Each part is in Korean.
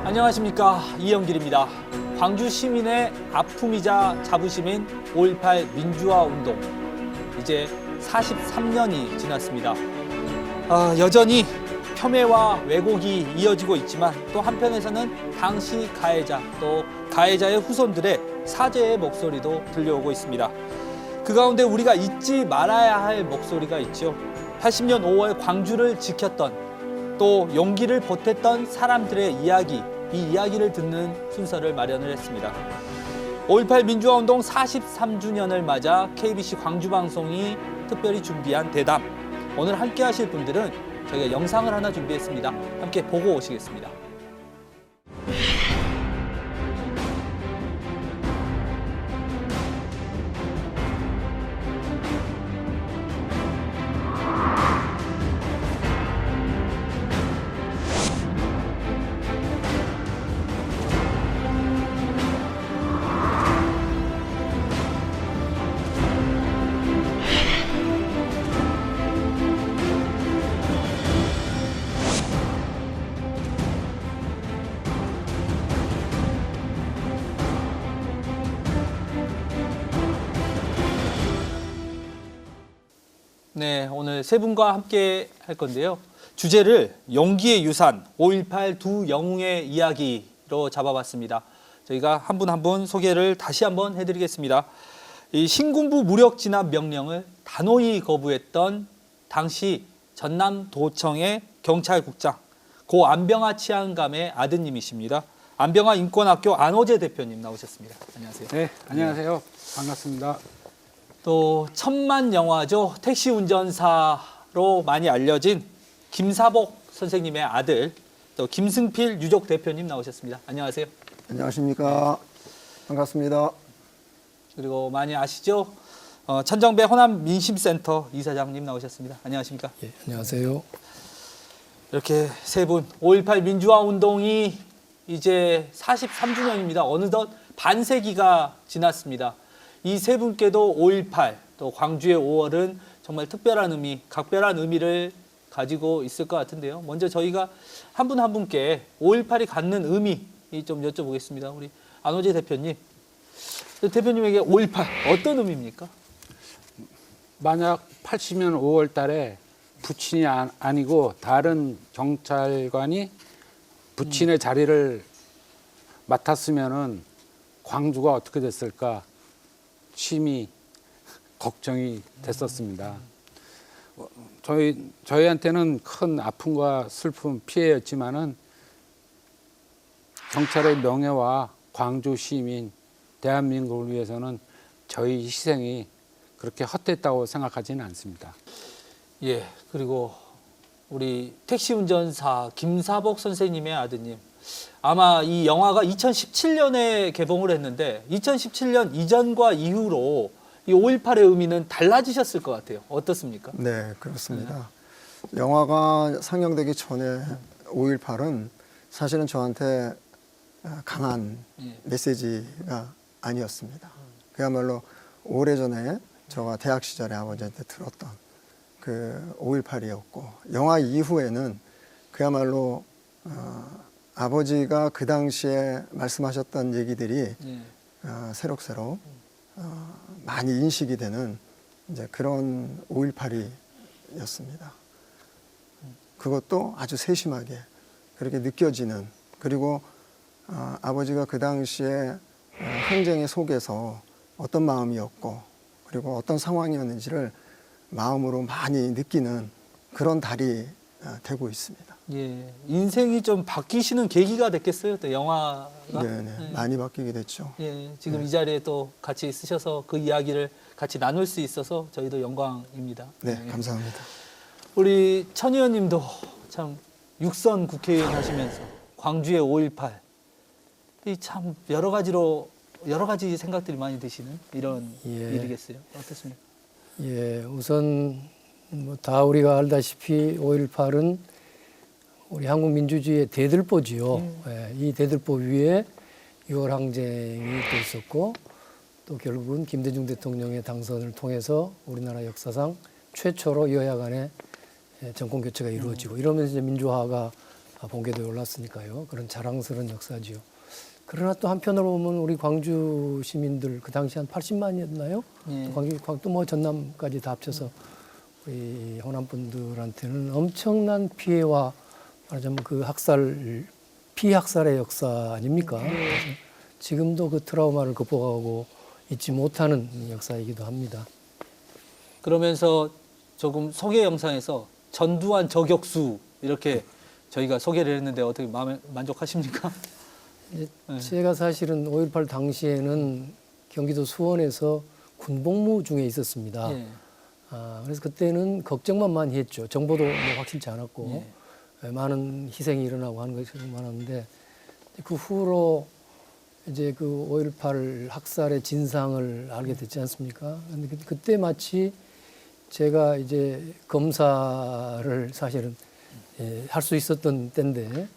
안녕하십니까, 이영길입니다. 광주 시민의 아픔이자 자부심인 5.18 민주화 운동, 이제 43년이 지났습니다. 여전히 폄훼와 왜곡이 이어지고 있지만 또 한편에서는 당시 가해자 또 가해자의 후손들의 사죄의 목소리도 들려오고 있습니다. 그 가운데 우리가 잊지 말아야 할 목소리가 있죠. 80년 5월 광주를 지켰던 또 용기를 보탰던 사람들의 이야기, 이 이야기를 듣는 순서를 마련을 했습니다. 5.18 민주화운동 43주년을 맞아 KBC 광주방송이 특별히 준비한 대담. 오늘 함께 하실 분들은 저희가 영상을 하나 준비했습니다. 함께 보고 오시겠습니다. 네, 오늘 세 분과 함께 할 건데요. 주제를 용기의 유산, 5.18 두 영웅의 이야기로 잡아봤습니다. 저희가 한 분 한 분 소개를 다시 한번 해드리겠습니다. 이 신군부 무력 진압 명령을 단호히 거부했던 당시 전남도청의 경찰국장 고 안병하 치안감의 아드님이십니다. 안병하 인권학교 안호재 대표님 나오셨습니다. 안녕하세요. 네, 안녕하세요. 반갑습니다. 또 천만 영화죠. 택시 운전사로 많이 알려진 김사복 선생님의 아들, 또 김승필 유족 대표님 나오셨습니다. 안녕하세요. 안녕하십니까. 반갑습니다. 그리고 많이 아시죠? 천정배 호남 민심센터 이사장님 나오셨습니다. 안녕하십니까? 예, 안녕하세요. 이렇게 세 분, 5.18 민주화 운동이 이제 43주년입니다. 어느덧 반세기가 지났습니다. 이 세 분께도 5.18, 또 광주의 5월은 정말 특별한 의미, 각별한 의미를 가지고 있을 것 같은데요. 먼저 저희가 한 분 한 분께 5.18이 갖는 의미 좀 여쭤보겠습니다. 우리 안호재 대표님. 대표님에게 5.18 어떤 의미입니까? 만약 80년 5월 달에 부친이 아니고 다른 경찰관이 부친의 자리를 맡았으면은 광주가 어떻게 됐을까 심히 걱정이 됐었습니다. 저희한테는 큰 아픔과 슬픔, 피해였지만은 경찰의 명예와 광주 시민, 대한민국을 위해서는 저희 희생이 그렇게 헛됐다고 생각하지는 않습니다. 예, 그리고 우리 택시 운전사 김사복 선생님의 아드님. 아마 이 영화가 2017년에 개봉을 했는데 2017년 이전과 이후로 이 5.18의 의미는 달라지셨을 것 같아요. 어떻습니까? 네, 그렇습니다. 영화가 상영되기 전에 5.18은 사실은 저한테 강한 메시지가 아니었습니다. 그야말로 오래전에 저가 대학 시절에 아버지한테 들었던 그 5.18이었고 영화 이후에는 그야말로 아버지가 그 당시에 말씀하셨던 얘기들이 새록새록 많이 인식이 되는 이제 그런 5.18이었습니다. 그것도 아주 세심하게 그렇게 느껴지는, 그리고 아버지가 그 당시에 항쟁의 속에서 어떤 마음이었고 그리고 어떤 상황이었는지를 마음으로 많이 느끼는 그런 달이 되고 있습니다. 예, 인생이 좀 바뀌시는 계기가 됐겠어요, 또 영화가. 네, 많이 바뀌게 됐죠. 예, 지금 이 자리에 또 같이 있으셔서 그 이야기를 같이 나눌 수 있어서 저희도 영광입니다. 네, 감사합니다. 우리 천 의원님도 참 육선 국회의원 하시면서 광주의 5.18, 이 참 여러 가지 생각들이 많이 드시는 이런 일이겠어요. 어떻습니까? 예, 우선 뭐 다 우리가 알다시피 5.18은 우리 한국 민주주의의 대들보지요. 예, 이 대들보 위에 6월 항쟁이 또 있었고 또 결국은 김대중 대통령의 당선을 통해서 우리나라 역사상 최초로 여야 간의 정권 교체가 이루어지고 이러면서 이제 민주화가 본궤도에 올랐으니까요. 그런 자랑스러운 역사지요. 그러나 또 한편으로 보면 우리 광주 시민들 그 당시 한 80만이었나요? 예. 또 뭐 전남까지 다 합쳐서 우리 호남 분들한테는 엄청난 피해와 말하자면 그 피학살의 역사 아닙니까? 그래서 지금도 그 트라우마를 극복하고 잊지 못하는 역사이기도 합니다. 그러면서 조금 소개 영상에서 전두환 저격수 이렇게 저희가 소개를 했는데 어떻게 마음에 만족하십니까? 제가 사실은 5.18 당시에는 경기도 수원에서 군복무 중에 있었습니다. 예. 그래서 그때는 걱정만 많이 했죠. 정보도 뭐 확실치 않았고 많은 희생이 일어나고 하는 것이 많았는데 그 후로 이제 그 5.18 학살의 진상을 알게 됐지 않습니까? 근데 그때 마치 제가 이제 검사를 사실은 할 수 있었던 때인데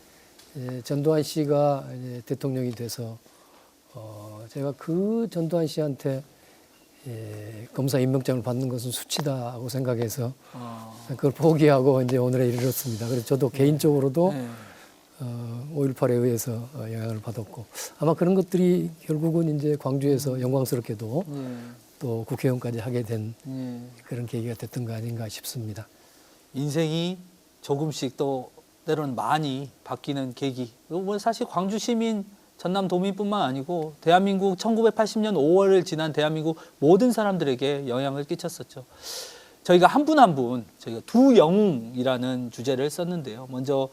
전두환 씨가 이제 대통령이 돼서 제가 그 전두환 씨한테 검사 임명장을 받는 것은 수치다고 생각해서 그걸 포기하고 이제 오늘에 이르렀습니다. 그래서 저도 개인적으로도 5.18에 의해서 영향을 받았고 아마 그런 것들이 결국은 이제 광주에서 영광스럽게도 또 국회의원까지 하게 된 그런 계기가 됐던 거 아닌가 싶습니다. 인생이 조금씩 또 때로는 많이 바뀌는 계기. 뭐 사실 광주 시민, 전남 도민뿐만 아니고 대한민국 1980년 5월을 지난 대한민국 모든 사람들에게 영향을 끼쳤었죠. 저희가 한 분 한 분 저희가 두 영웅이라는 주제를 썼는데요. 먼저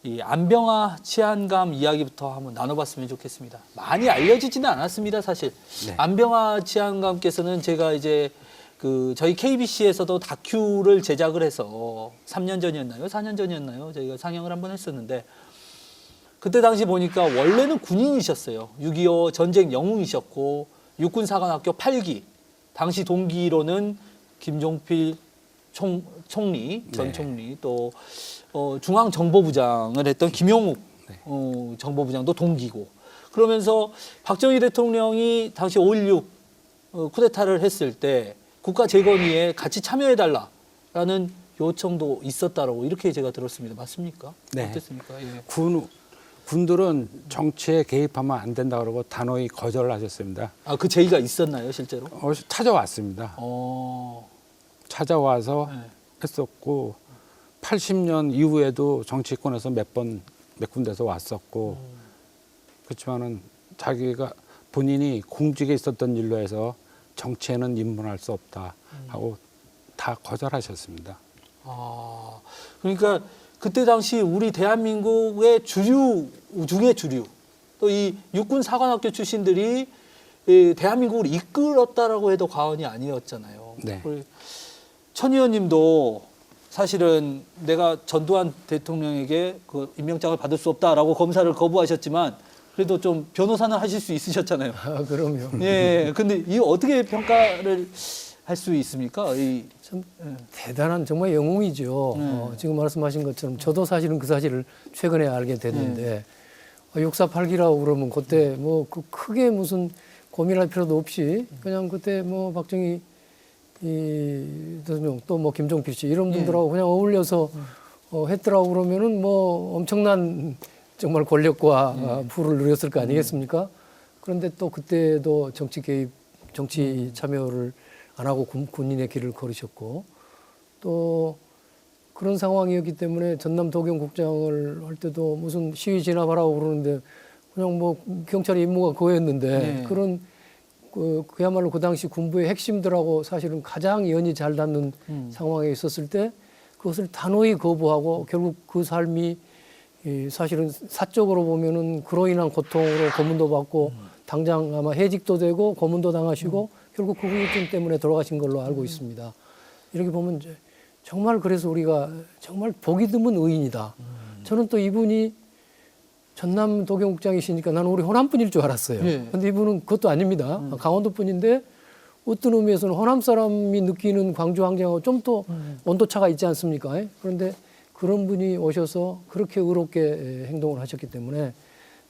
이 안병화 치안감 이야기부터 한번 나눠봤으면 좋겠습니다. 많이 알려지지는 않았습니다, 사실. 네. 안병화 치안감께서는 제가 이제 그 저희 KBC에서도 다큐를 제작을 해서 3년 전이었나요? 4년 전이었나요? 저희가 상영을 한번 했었는데 그때 당시 보니까 원래는 군인이셨어요. 6.25 전쟁 영웅이셨고 육군사관학교 8기 당시 동기로는 김종필 총리, 전 네. 총리 또 중앙정보부장을 했던 김용욱 정보부장도 동기고 그러면서 박정희 대통령이 당시 5.16 쿠데타를 했을 때 국가재건위에 같이 참여해달라라는 요청도 있었다라고 이렇게 제가 들었습니다. 맞습니까? 네. 어땠습니까? 예. 군들은 정치에 개입하면 안 된다 그러고 단호히 거절하셨습니다. 아, 그 제의가 있었나요, 실제로? 찾아왔습니다. 찾아와서 네. 했었고 80년 이후에도 정치권에서 몇 군데서 왔었고 그렇지만은 자기가 본인이 공직에 있었던 일로 해서 정치에는 입문할 수 없다 하고 다 거절하셨습니다. 아, 그러니까 그때 당시 우리 대한민국의 주류 중의 주류 또 이 육군 사관학교 출신들이 이 대한민국을 이끌었다라고 해도 과언이 아니었잖아요. 네. 천 의원님도 사실은 내가 전두환 대통령에게 그 임명장을 받을 수 없다라고 검사를 거부하셨지만 그래도 좀 변호사는 하실 수 있으셨잖아요. 아, 그럼요. 예. 근데 이 어떻게 평가를 할 수 있습니까? 참 대단한 정말 영웅이죠. 지금 말씀하신 것처럼 저도 사실은 그 사실을 최근에 알게 됐는데 육사 8기라고 그러면 그때 뭐 그 크게 무슨 고민할 필요도 없이 그냥 그때 뭐 박정희 대통령 또 뭐 김종필 씨 이런 분들하고 그냥 어울려서 했더라고 그러면은 뭐 엄청난 정말 권력과 부를 누렸을 거 아니겠습니까? 그런데 또 그때도 정치 개입, 정치 참여를 안 하고 군인의 길을 걸으셨고 또 그런 상황이었기 때문에 전남 도경국장을 할 때도 무슨 시위 진압하라고 그러는데 그냥 뭐 경찰의 임무가 그거였는데 그런 그야말로 그 당시 군부의 핵심들하고 사실은 가장 연이 잘 닿는 상황에 있었을 때 그것을 단호히 거부하고 결국 그 삶이 사실은 사적으로 보면은 그로 인한 고통으로 고문도 받고 당장 아마 해직도 되고 고문도 당하시고 결국 그 후유증 때문에 돌아가신 걸로 알고 있습니다. 이렇게 보면 이제 정말 그래서 우리가 정말 보기 드문 의인이다. 저는 또 이분이 전남 도경국장이시니까 나는 우리 호남 분일 줄 알았어요. 그런데 이분은 그것도 아닙니다. 강원도 분인데 어떤 의미에서는 호남 사람이 느끼는 광주 항쟁하고 좀 더 온도차가 있지 않습니까? 그런데 그런 분이 오셔서 그렇게 의롭게 행동을 하셨기 때문에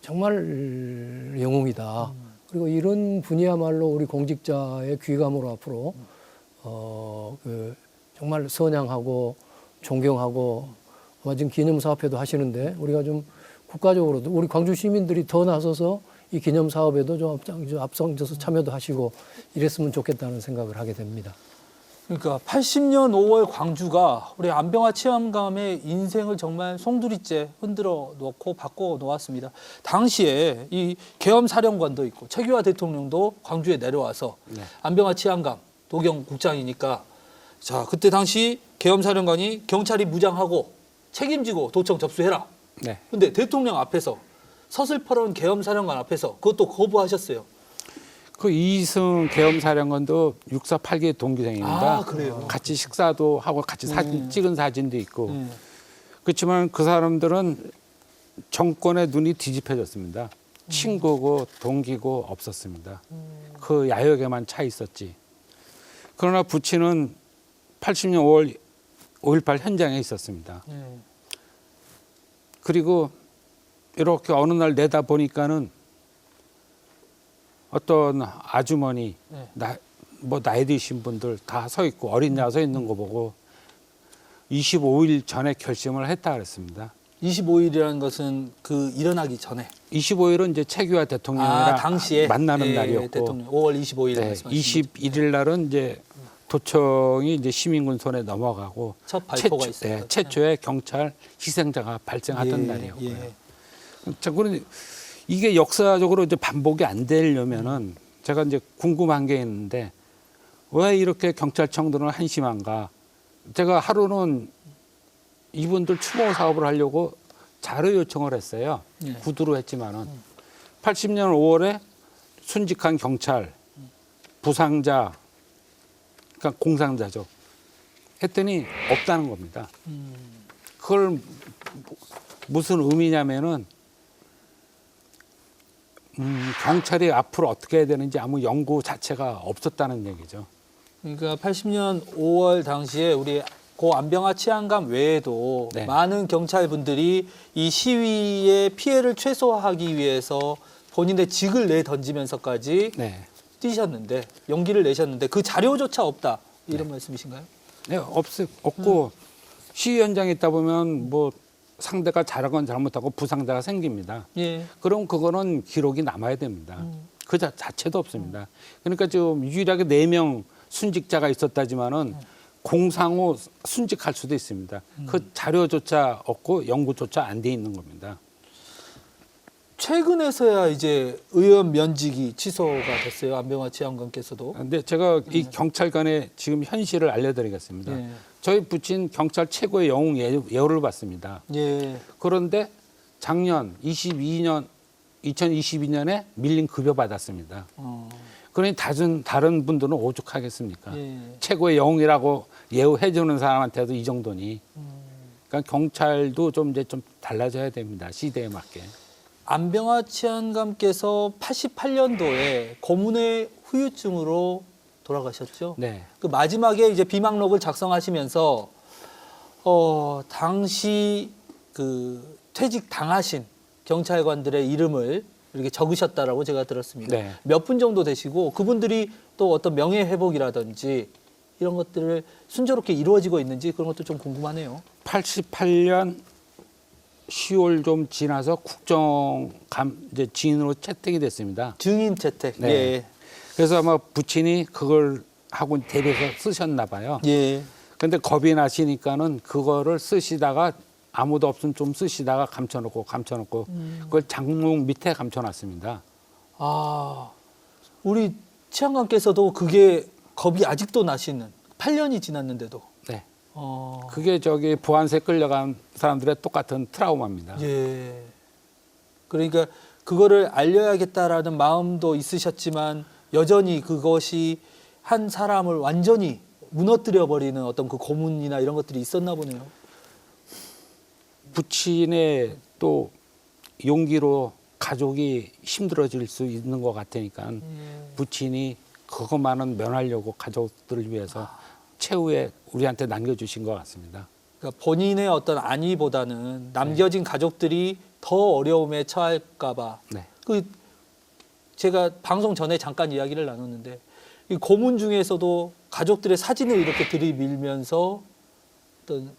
정말 영웅이다. 그리고 이런 분이야말로 우리 공직자의 귀감으로 앞으로 정말 선양하고 존경하고 지금 기념사업회도 하시는데 우리가 좀 국가적으로도 우리 광주 시민들이 더 나서서 이 기념사업에도 좀 앞서서 참여도 하시고 이랬으면 좋겠다는 생각을 하게 됩니다. 그러니까 80년 5월 광주가 우리 안병화 치안감의 인생을 정말 송두리째 흔들어 놓고 바꿔 놓았습니다. 당시에 이 계엄사령관도 있고 최규하 대통령도 광주에 내려와서 네. 안병화 치안감 도경 국장이니까 자 그때 당시 계엄사령관이 경찰이 무장하고 책임지고 도청 접수해라. 네. 근데 대통령 앞에서 서슬퍼런 계엄사령관 앞에서 그것도 거부하셨어요. 그 이승 계엄사령관도 6.4 8기 동기생입니다. 아, 그래요? 같이 식사도 하고 같이 사진 찍은 사진도 있고. 네. 그렇지만 그 사람들은 정권의 눈이 뒤집혀졌습니다. 친구고 동기고 없었습니다. 그 야욕에만 차 있었지. 그러나 부친은 80년 5월 5.18 현장에 있었습니다. 네. 그리고 이렇게 어느 날 내다 보니까는 어떤 아주머니, 네. 나이 드신 분들 다 서 있고 어린 자 서 있는 거 보고 25일 전에 결심을 했다 그랬습니다. 25일이라는 것은 그 일어나기 전에 25일은 이제 최규하 대통령이랑 당시에 만나는 예, 날이었고, 대통령 5월 25일 네, 말씀하신 21일 날은 이제 도청이 이제 시민군 손에 넘어가고 첫 발포가 있어요. 최초의 경찰 희생자가 발생하던 예, 날이었고요. 예. 자, 그런데 이게 역사적으로 이제 반복이 안 되려면은 제가 이제 궁금한 게 있는데 왜 이렇게 경찰청들은 한심한가? 제가 하루는 이분들 추모 사업을 하려고 자료 요청을 했어요. 예. 구두로 했지만은 80년 5월에 순직한 경찰, 부상자, 그러니까 공상자죠. 했더니 없다는 겁니다. 그걸 무슨 의미냐면은 경찰이 앞으로 어떻게 해야 되는지 아무 연구 자체가 없었다는 얘기죠. 그러니까 80년 5월 당시에 우리 고 안병화 치안감 외에도 네. 많은 경찰분들이 이 시위의 피해를 최소화하기 위해서 본인의 직을 내던지면서까지 네. 뛰셨는데 용기를 내셨는데 그 자료조차 없다 이런 말씀이신가요? 네, 없고 시위 현장에 있다 보면 뭐 상대가 잘하건 잘못하고 부상자가 생깁니다. 예. 그럼 그거는 기록이 남아야 됩니다. 그 자체도 없습니다. 그러니까 좀 유일하게 4명 순직자가 있었다지만은 공상 후 순직할 수도 있습니다. 그 자료조차 없고 연구조차 안 돼 있는 겁니다. 최근에서야 이제 의원 면직이 취소가 됐어요. 안병화 치안관께서도. 근데 제가 이 경찰관의 지금 현실을 알려드리겠습니다. 예. 저희 부친 경찰 최고의 영웅 예우를 받습니다. 예. 그런데 작년 2022년에 밀린 급여 받았습니다. 그러니 다른 분들은 오죽하겠습니까? 예. 최고의 영웅이라고 예우해주는 사람한테도 이 정도니. 그러니까 경찰도 좀 이제 좀 달라져야 됩니다. 시대에 맞게. 안병화 치안감께서 88년도에 고문의 후유증으로 돌아가셨죠. 네. 그 마지막에 이제 비망록을 작성하시면서 당시 그 퇴직 당하신 경찰관들의 이름을 이렇게 적으셨다라고 제가 들었습니다. 네. 몇 분 정도 되시고 그분들이 또 어떤 명예 회복이라든지 이런 것들을 순조롭게 이루어지고 있는지 그런 것도 좀 궁금하네요. 88년 10월 좀 지나서 국정감 이제 지인으로 채택이 됐습니다. 증인 채택. 네. 예. 그래서 아마 부친이 그걸 하고 대비해서 쓰셨나 봐요. 예. 근데 겁이 나시니까는 그거를 쓰시다가 아무도 없으면 좀 쓰시다가 감춰놓고 그걸 장롱 밑에 감춰놨습니다. 아, 우리 치안관께서도 그게 겁이 아직도 나시는 8년이 지났는데도. 네. 어, 그게 저기 보안소에 끌려간 사람들의 똑같은 트라우마입니다. 예. 그러니까 그거를 알려야겠다라는 마음도 있으셨지만 여전히 그것이 한 사람을 완전히 무너뜨려 버리는 어떤 그 고문이나 이런 것들이 있었나 보네요. 부친의 또 용기로 가족이 힘들어질 수 있는 것 같으니까 부친이 그것만은 면하려고 가족들을 위해서 최후에 우리한테 남겨주신 것 같습니다. 그러니까 본인의 어떤 안위보다는 남겨진 가족들이 더 어려움에 처할까봐. 네. 그 제가 방송 전에 잠깐 이야기를 나눴는데 이 고문 중에서도 가족들의 사진을 이렇게 들이밀면서 어떤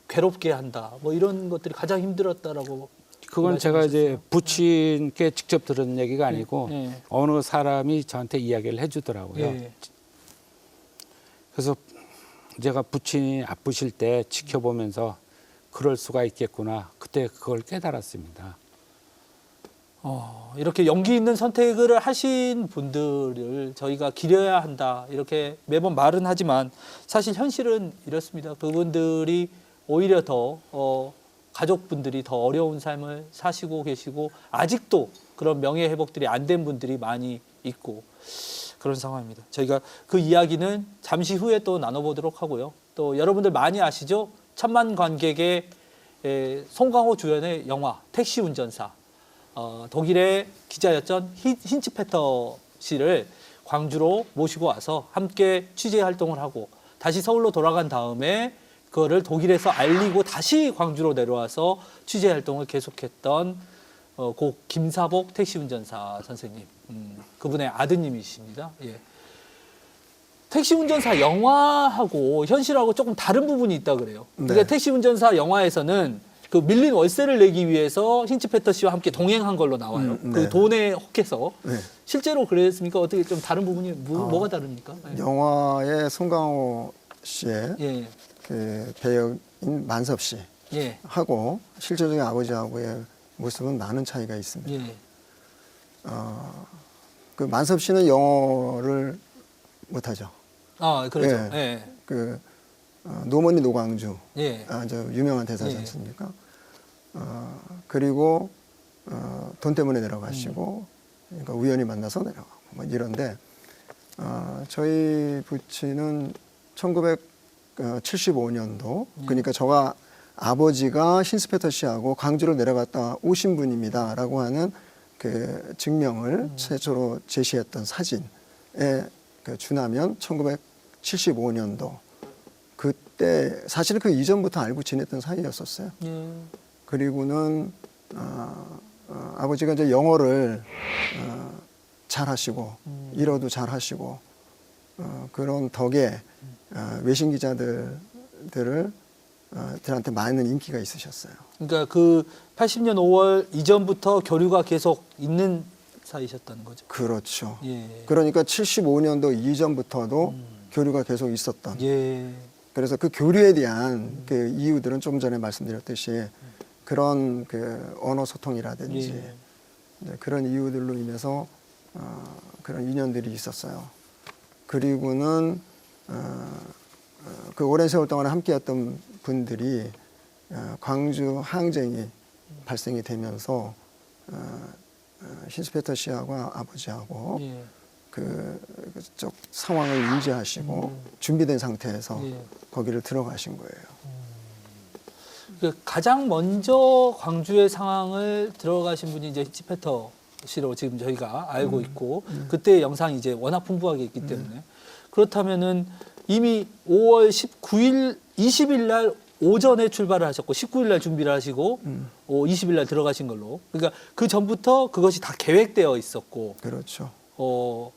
괴롭게 한다. 뭐 이런 것들이 가장 힘들었다라고. 그건 제가 이제 말씀하셨어요. 부친께 직접 들은 얘기가 아니고 예. 어느 사람이 저한테 이야기를 해주더라고요. 예. 그래서 제가 부친이 아프실 때 지켜보면서 그럴 수가 있겠구나. 그때 그걸 깨달았습니다. 이렇게 용기 있는 선택을 하신 분들을 저희가 기려야 한다. 이렇게 매번 말은 하지만 사실 현실은 이렇습니다. 그분들이 오히려 더 가족분들이 더 어려운 삶을 사시고 계시고 아직도 그런 명예 회복들이 안 된 분들이 많이 있고 그런 상황입니다. 저희가 그 이야기는 잠시 후에 또 나눠보도록 하고요. 또 여러분들 많이 아시죠? 천만 관객의 송강호 주연의 영화 택시 운전사. 독일의 기자였던 힌츠페터 씨를 광주로 모시고 와서 함께 취재 활동을 하고 다시 서울로 돌아간 다음에 그거를 독일에서 알리고 다시 광주로 내려와서 취재 활동을 계속했던 고 김사복 택시 운전사 선생님, 그분의 아드님이십니다. 예. 택시 운전사 영화하고 현실하고 조금 다른 부분이 있다 그래요. 그러니까 네. 택시 운전사 영화에서는 그 밀린 월세를 내기 위해서 힌츠페터 씨와 함께 동행한 걸로 나와요. 네. 그 돈에 혹해서. 네. 실제로 그랬습니까? 어떻게 좀 다른 부분이 뭐가 다릅니까? 예. 영화의 송강호 씨의 예. 그 배역인 만섭 씨 예. 하고 실제적인 아버지하고의 모습은 많은 차이가 있습니다. 예. 그 만섭 씨는 영어를 못하죠. 아, 그렇죠. 예. 예. 그 노머니 노광주, 예. 저 유명한 대사지 예. 않습니까? 그리고 돈 때문에 내려가시고, 그러니까 우연히 만나서 내려가고 뭐 이런데 저희 부친은 1975년도 그러니까 저가 아버지가 힌츠페터 씨하고 광주를 내려갔다 오신 분입니다라고 하는 그 증명을 최초로 제시했던 사진에 그 준하면 1975년도 그때 사실 그 이전부터 알고 지냈던 사이였었어요. 예. 그리고는 아버지가 이제 영어를 잘 하시고 일어도 잘 하시고 그런 덕에 외신 기자들을 들한테 많은 인기가 있으셨어요. 그러니까 그 80년 5월 이전부터 교류가 계속 있는 사이셨다는 거죠. 그렇죠. 예. 그러니까 75년도 이전부터도 교류가 계속 있었던. 예. 그래서 그 교류에 대한 그 이유들은 조금 전에 말씀드렸듯이 그런 그 언어 소통이라든지 예. 네, 그런 이유들로 인해서 그런 인연들이 있었어요. 그리고는 그 오랜 세월 동안 함께했던 분들이 광주 항쟁이 발생이 되면서 힌츠페터 씨하고 아버지하고 예. 그쪽 상황을 인지하시고 준비된 상태에서 예. 거기를 들어가신 거예요. 그 가장 먼저 광주의 상황을 들어가신 분이 이제 힌츠페터 씨로 지금 저희가 알고 있고 그때 영상이 이제 워낙 풍부하게 있기 때문에 그렇다면은 이미 5월 19일, 20일 날 오전에 출발을 하셨고 19일 날 준비를 하시고 20일 날 들어가신 걸로. 그러니까 그 전부터 그것이 다 계획되어 있었고. 그렇죠. 네.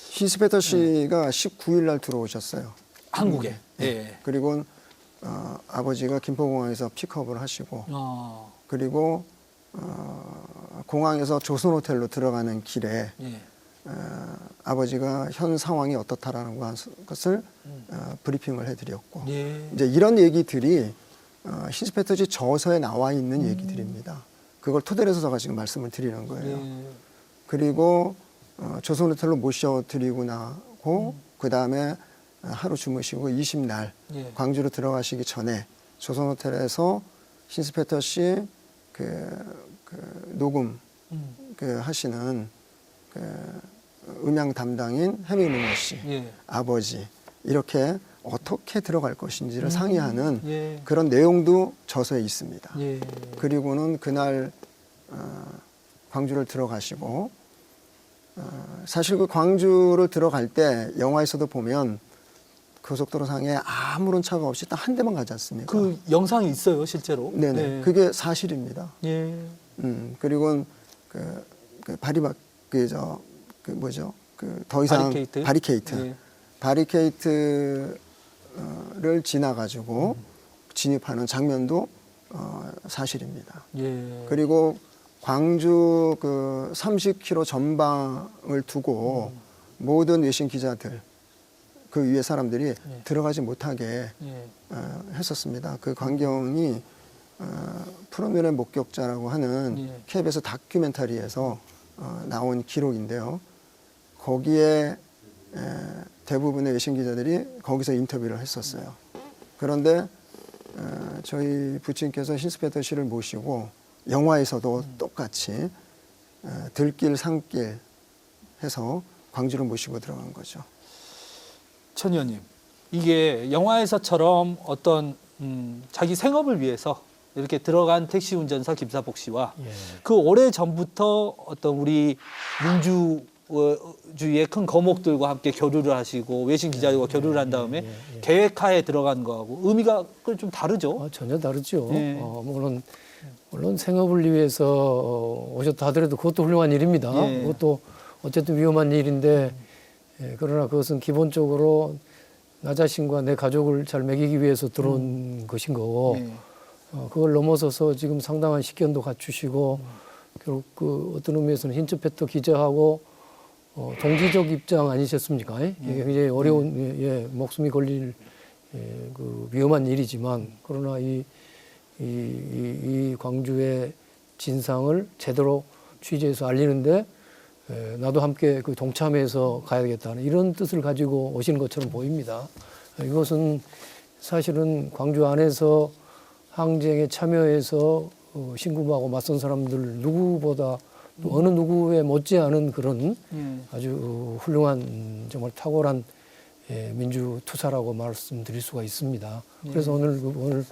힌츠페터 씨가 19일 날 들어오셨어요. 한국에. 네. 예. 그리고 아버지가 김포공항에서 픽업을 하시고 그리고 공항에서 조선호텔로 들어가는 길에 예. 아버지가 현 상황이 어떻다라는 것을 브리핑을 해드렸고 예. 이제 이런 얘기들이 힌츠페터 씨 저서에 나와 있는 얘기들입니다. 그걸 토대로 해서 제가 지금 말씀을 드리는 거예요. 예. 그리고 조선호텔로 모셔드리고 나고 그 다음에 하루 주무시고 20날 예. 광주로 들어가시기 전에 조선호텔에서 힌츠페터 씨 녹음 하시는 음향 담당인 해밍루머 씨 예. 아버지 이렇게 어떻게 들어갈 것인지를 상의하는 예. 그런 내용도 저서에 있습니다. 예. 그리고는 그날 광주를 들어가시고 사실 그 광주를 들어갈 때 영화에서도 보면 고속도로상에 아무런 차가 없이 딱 한 대만 가지 않습니까? 그 영상이 있어요, 실제로. 네네. 네. 그게 사실입니다. 예. 그리고 더 이상 바리케이트. 예. 바리케이트를 지나가지고 진입하는 장면도 사실입니다. 예. 그리고 광주 그 30km 전방을 두고 모든 외신 기자들 그 위에 사람들이 들어가지 못하게 예. 했었습니다. 그 광경이 푸른눈의 목격자라고 하는 예. KBS 다큐멘터리에서 나온 기록인데요. 거기에 대부분의 외신 기자들이 거기서 인터뷰를 했었어요. 그런데 저희 부친께서 힌스페터 씨를 모시고 영화에서도 똑같이 들길 산길 해서 광주를 모시고 들어간 거죠. 천 의원님, 이게 영화에서처럼 어떤 자기 생업을 위해서 이렇게 들어간 택시 운전사 김사복 씨와 예. 그 오래 전부터 어떤 우리 민주주의의 큰 거목들과 함께 교류를 하시고 외신 기자들과 교류를 한 다음에 계획하에 들어간 거하고 의미가 좀 다르죠. 전혀 다르죠. 예. 물론 생업을 위해서 오셨다 하더라도 그것도 훌륭한 일입니다. 예. 그것도 어쨌든 위험한 일인데 그러나 그것은 기본적으로 나 자신과 내 가족을 잘 먹이기 위해서 들어온 것인 거고 예. 그걸 넘어서서 지금 상당한 식견도 갖추시고 결국 그 어떤 의미에서는 힌츠페터 기자하고 동지적 입장 아니셨습니까? 이게 굉장히 어려운 목숨이 걸릴 그 위험한 일이지만 그러나 이 광주의 진상을 제대로 취재해서 알리는데 나도 함께 그 동참해서 가야겠다는 이런 뜻을 가지고 오시는 것처럼 보입니다. 이것은 사실은 광주 안에서 항쟁에 참여해서 신군부하고 맞선 사람들 누구보다 또 어느 누구에 못지않은 그런 아주 훌륭한 정말 탁월한 민주 투사라고 말씀드릴 수가 있습니다. 그래서 오늘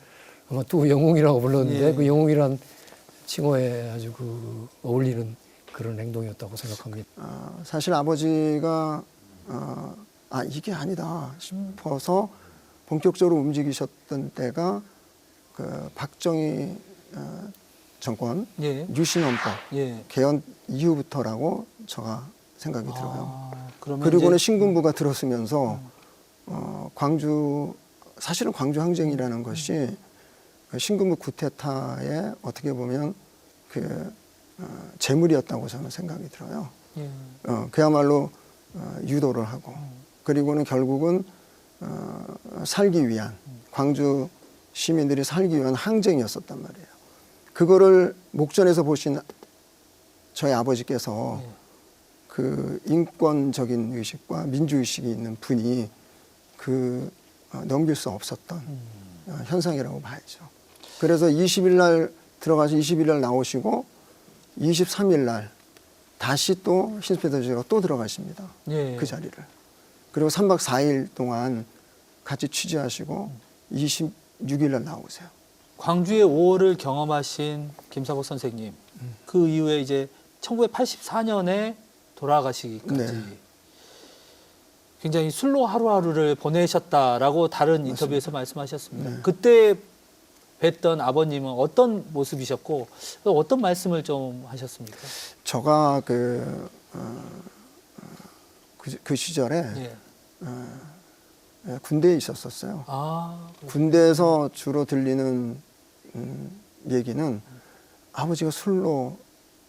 아마 또 영웅이라고 불렀는데 그 영웅이란 칭호에 아주 그 어울리는 그런 행동이었다고 생각합니다. 사실 아버지가 이게 아니다 싶어서 본격적으로 움직이셨던 때가 그 박정희 정권 예. 유신헌법 예. 개헌 이후부터라고 제가 생각이 들어요. 그러면 그리고는 이제 신군부가 들어서면서 사실은 광주 항쟁이라는 것이 신군부 쿠데타의 어떻게 보면 그 재물이었다고 저는 생각이 들어요. 예. 그야말로 유도를 하고 그리고는 결국은 살기 위한 광주 시민들이 살기 위한 항쟁이었었단 말이에요. 그거를 목전에서 보신 저희 아버지께서 그 인권적인 의식과 민주의식이 있는 분이 넘길 수 없었던 현상이라고 봐야죠. 그래서 20일 날 들어가서 20일 날 나오시고 23일 날 다시 또 힌스페터씨가 또 들어가십니다. 예. 그 자리를. 그리고 3박 4일 동안 같이 취재하시고 26일 날 나오세요. 광주의 5월을 경험하신 김사복 선생님, 그 이후에 이제 1984년에 돌아가시기까지 네. 굉장히 술로 하루하루를 보내셨다라고 다른 인터뷰에서 말씀하셨습니다. 네. 그때 뵀던 아버님은 어떤 모습이셨고 어떤 말씀을 좀 하셨습니까? 제가 그 시절에 예. 군대에 있었었어요. 그렇군요. 군대에서 주로 들리는 얘기는 아버지가 술로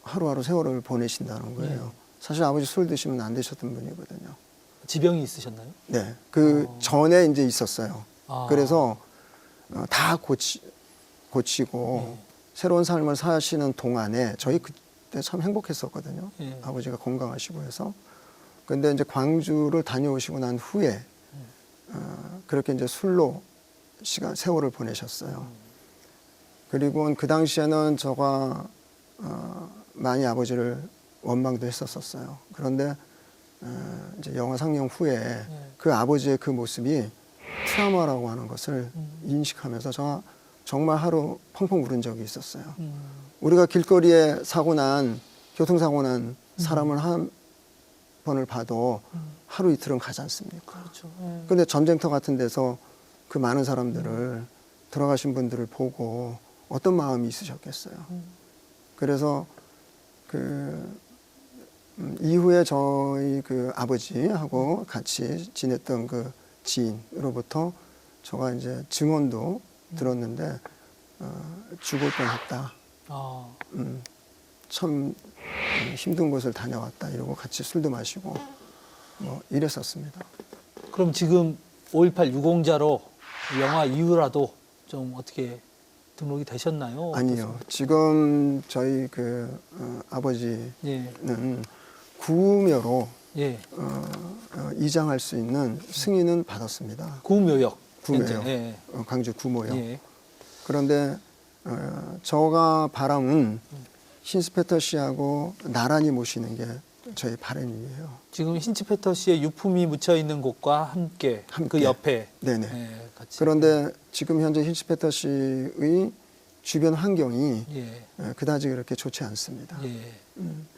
하루하루 세월을 보내신다는 거예요. 사실 아버지 술 드시면 안 되셨던 분이거든요. 지병이 있으셨나요? 네, 그 전에 이제 있었어요. 아. 그래서 다 고치고 새로운 삶을 사시는 동안에 저희 그때 참 행복했었거든요. 예. 아버지가 건강하시고 해서. 근데 이제 광주를 다녀오시고 난 후에 그렇게 이제 술로 세월을 보내셨어요. 그리고 그 당시에는 제가 많이 아버지를 원망도 했었어요. 그런데 이제 영화 상영 후에 그 아버지의 그 모습이 트라우마라고 하는 것을 인식하면서 제가 정말 하루 펑펑 울은 적이 있었어요. 우리가 길거리에 교통사고 난 사람을 한 번을 봐도 하루 이틀은 가지 않습니까? 그렇죠. 그런데 전쟁터 같은 데서 그 많은 사람들을 돌아가신 분들을 보고 어떤 마음이 있으셨겠어요. 그래서 이후에 저희 그 아버지하고 같이 지냈던 그 지인으로부터 제가 이제 증언도 들었는데 죽을 뻔했다. 아, 참 힘든 곳을 다녀왔다. 이러고 같이 술도 마시고 뭐 이랬었습니다. 그럼 지금 5.18 유공자로 영화 이후라도 좀 어떻게 등록이 되셨나요? 아니요. 지금 저희 아버지는 예, 구묘로 예. 이장할 수 있는 승인은 받았습니다. 구묘역. 구묘역. 현재, 예. 광주 구모역. 예. 그런데 저가 바람은 힌스페터 씨하고 나란히 모시는 게 저희 바람이에요. 지금 힌츠페터 씨의 유품이 묻혀 있는 곳과 함께, 그 옆에 네네. 예, 같이. 그런데 지금 현재 힌스페터 씨의 주변 환경이 예, 그다지 그렇게 좋지 않습니다. 예.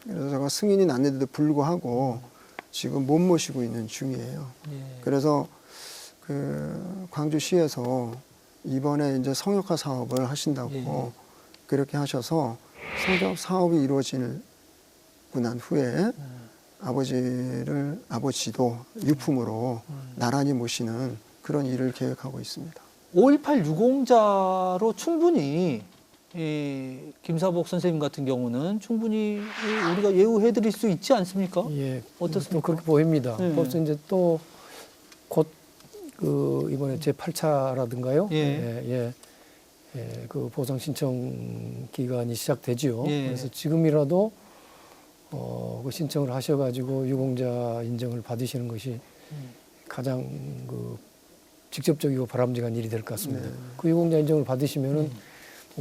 그래서 제가 승인이 났는데도 불구하고 지금 못 모시고 있는 중이에요. 예. 그래서 광주시에서 이번에 이제 성역화 사업을 하신다고 예. 그렇게 하셔서 성역 사업이 이루어지고 난 후에 아버지도 유품으로 나란히 모시는 그런 일을 계획하고 있습니다. 5.18 유공자로 충분히 이 김사복 선생님 같은 경우는 충분히 우리가 예우해드릴 수 있지 않습니까? 예, 어떻습니까? 또 그렇게 보입니다. 예. 벌써 이제 또 곧 이번에 제 8차라든가요. 예. 그 보상 신청 기간이 시작되지요. 예. 그래서 지금이라도 그 신청을 하셔가지고 유공자 인정을 받으시는 것이 가장 직접적이고 바람직한 일이 될 것 같습니다. 네. 그 유공자 인정을 받으시면은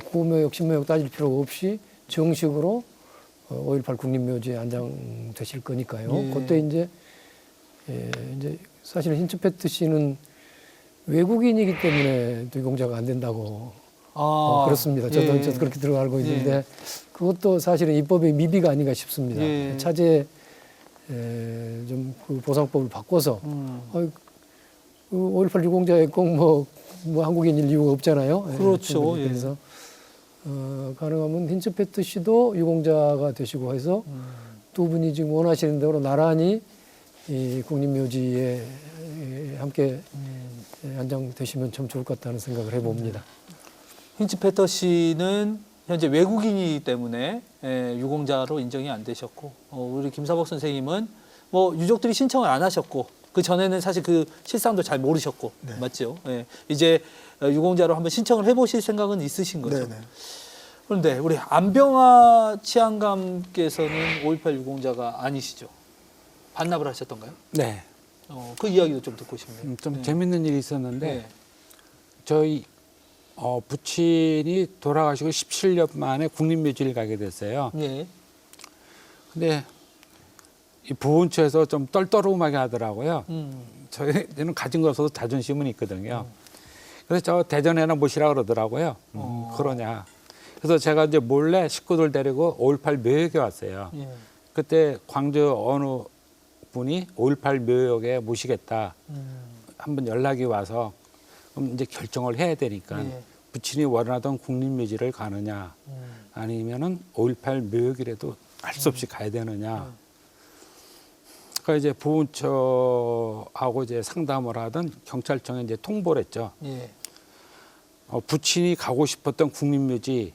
구묘역, 신묘역 따질 필요가 없이 정식으로 5.18 국립묘지에 안장되실 거니까요. 예. 그때 이제 사실은 힌츠페트 씨는 외국인이기 때문에 유공자가 안 된다고 그렇습니다. 저도 그렇게 들어 알고 있는데 예. 그것도 사실은 입법의 미비가 아닌가 싶습니다. 예. 차제 좀 그 보상법을 바꿔서 5.18 유공자에 꼭 뭐 한국인일 이유가 없잖아요. 그렇죠. 예. 그래서 가능하면 힌츠페트 씨도 유공자가 되시고 해서 두 분이 지금 원하시는 대로 나란히 이 국립묘지에 함께 안장되시면 참 좋을 것 같다는 생각을 해봅니다. 힌츠페터 씨는 현재 외국인이기 때문에 유공자로 인정이 안 되셨고 우리 김사복 선생님은 뭐 유족들이 신청을 안 하셨고 그 전에는 사실 그 실상도 잘 모르셨고 네. 맞죠? 예. 이제 유공자로 한번 신청을 해보실 생각은 있으신 거죠? 네네. 그런데 우리 안병화 치안감께서는 5.18 유공자가 아니시죠? 반납을 하셨던가요? 네. 그 이야기도 좀 듣고 싶네요. 좀 네. 재밌는 일이 있었는데 네. 저희 부친이 돌아가시고 17년 만에 국립묘지를 가게 됐어요. 네. 근데 이 보훈처에서 좀 떨떠름하게 하더라고요. 저희는 가진 거 없어서 자존심은 있거든요. 그래서 저 대전에나 모시라 그러더라고요. 그러냐. 그래서 제가 이제 몰래 식구들 데리고 5.18 묘역에 왔어요. 예. 그때 광주 어느 분이 5.18 묘역에 모시겠다. 한번 연락이 와서 그럼 이제 결정을 해야 되니까 예. 부친이 원하던 국립묘지를 가느냐 아니면은 5.18 묘역이라도 할 수 없이 가야 되느냐. 그러니까 이제 보훈처하고 이제 상담을 하던 경찰청에 이제 통보를 했죠. 예. 부친이 가고 싶었던 국립묘지